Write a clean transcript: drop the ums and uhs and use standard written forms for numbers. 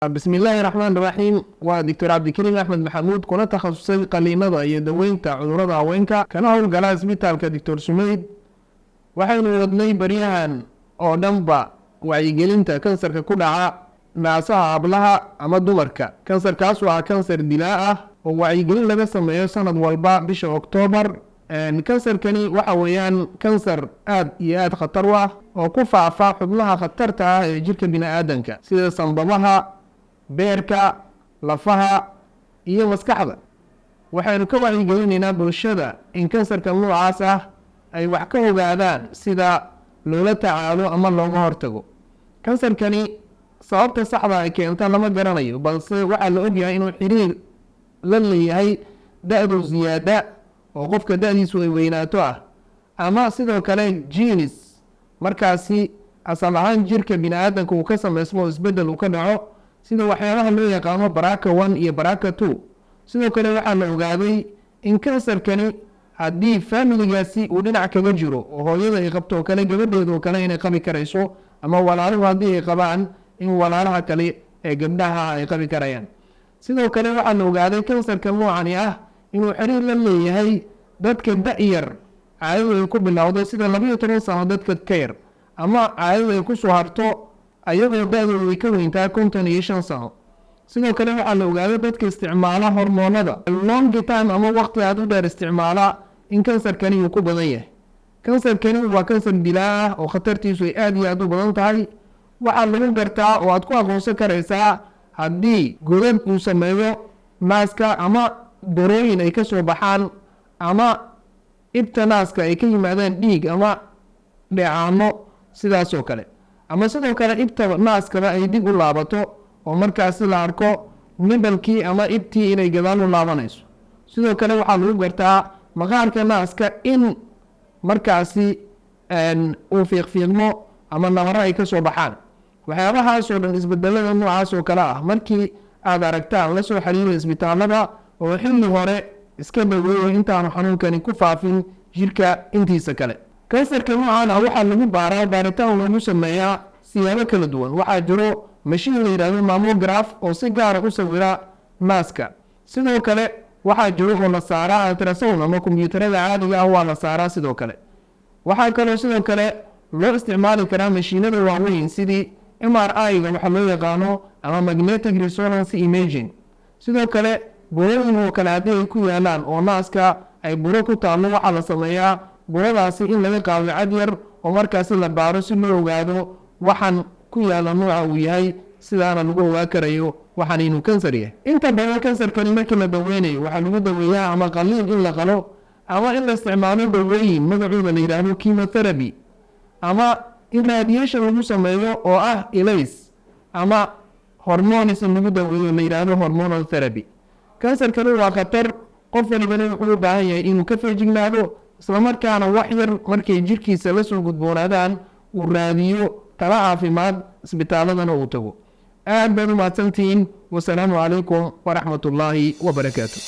بسم الله الرحمن الرحيم ودكتور عبد الكريم أحمد محمود كنا تخصصي قلينada iyo daweynta cudurrada haweenka kana howlgala isbitaalka Dr. Sumeyd waxaynu wadnay baryahan oo dhanba wacyigelinta kansarka ku dhaca naasaha hablaha ama dumarka. Kansarkaas waa kansar dilaa ah oo wacyigelin laga sameeyo sanad walba bisha Oktoobar. kansarkani waxa weeyaan kansar aad iyo aad khatar u ah oo ku faafa xubnaha khatarta ah ee jirka bini'aadanka sida sanbadaha, beerka, lafaha iyo maskaxda. waxaynu ka wacyigelinaynaa bulshada in kansarka noocaas ah ay wax ka ogaadaan sida loola tacaalo ama looga hortago. kansarkani sababta saxda ay keenta lama garanayo, balse waxaa la ogyahay inuu xiriir la leeyahay da'du ziyaada oo qofka da'diisu ay weynaato ah, ama sidoo kale genes markaasi asal ahaan jirka bini'aadanka uu ka samaysmo isbeddel uu ka dhaco sida waxyaalaha loo yaqaano BRCA1 iyo BRCA2. sidoo kale waxaa la ogaaday in kansarkani haddii faamiligaasi uu dhinac kaga jiro oo hooyada ay qabto oo kale gabadheeda oo kale inay qabi karayso, ama walaaluhu haddii ay qabaan in walaalaha kale ee gabdhaha ay qabi karayaan. sidoo kale waxaa la ogaaday kansarka noocani ah inuu xiriir la leeyahay dadka da'yar caadadu ay ku bilowday sida 12 sano dadka ka yar, ama caadadu ay ku soo harto ayadoo da'doodu ay ka weyntahay 55 sano. sidoo kale waxaa la ogaaday dadka isticmaala hormoonada long time ama waqti aad u dheer isticmaala in kansarkani uu ku badan yahay. kansarkani waa kansar dilaa ah oo khatartiisu ay aad iyo aad u badan tahay. waxaa lagu gartaa oo aad ku aqoonsan karaysaa haddii godad uu sameeyo naaska, ama darooyin ay ka soo baxaan, ama ibta naaska ay ka yimaadaan dhiig ama dheecaano sidaas oo kale, ama sidoo kale ibta naaskaba ay dib u laabato oo markaasi la arko midalkii ama ibtii inay gadaal u laabanayso. sidoo kale waxaa lagu gartaa maqaarka naaska in markaasi uu fiiqfiiqmo ama nabaro ay ka soo baxaan. waxyaabahaasoo dhan isbedelada noocaas oo kale ah markii aad aragtaan la soo xiriiro isbitaalada oo xilli hore iska daweeyo intaanu xanuunkani ku faafin jirka intiisa kale. kansarka noocan ah waxaa lagu baaraa baaritaan lagu sameeyaa siyaabo kala duwan. waxaa jiro mashiin la yidhaahdo mammograph oo si gaara u sawira naaska. sidoo kale waxaa jiro oo la saaraa ultrasound ama kombiyuutarada caadiga ah waa la saaraa. sidoo kale waxaa kaloo sidoo kale loo isticmaali karaa mashiinada waaweyn sidii MRI-ga waxa loo yaqaano ama magnetic resonance imaging. sidoo kale burooyin oo kale haddii ay ku yaalaan oo naaska ay buro ku taallo, waxaa la sameeyaa buradaasi in laga qaado cad yar oo markaasi la baaro si loo ogaado waxaan ku yaala nooca uu yahay, sidaana lagu ogaa karayo waxaan inuu kansar yahay. inta badan kansarkani markii la daweynayo waxaa lagu daweeyaa ama qaliin in la qalo, ama in la isticmaalo dawooyin magacooda la yidhaahdo chemotherapy, ama in radiation lagu sameeyo oo ah ilays, ama hormones lagu daweeyo la yidhaahdo hormonal therapy. kansarkani waa khatar, qof walbana wuxuu u baahan yahay inuu ka feejignaado, islamarkaana wax yar markay jirkiisa la soo gudboonaadaan uu raadiyo tala caafimaad isbitaaladana uu tago. aad baad u mahadsantihiin. wasalaamu calaykum waraxmatullaahi wabarakaatu.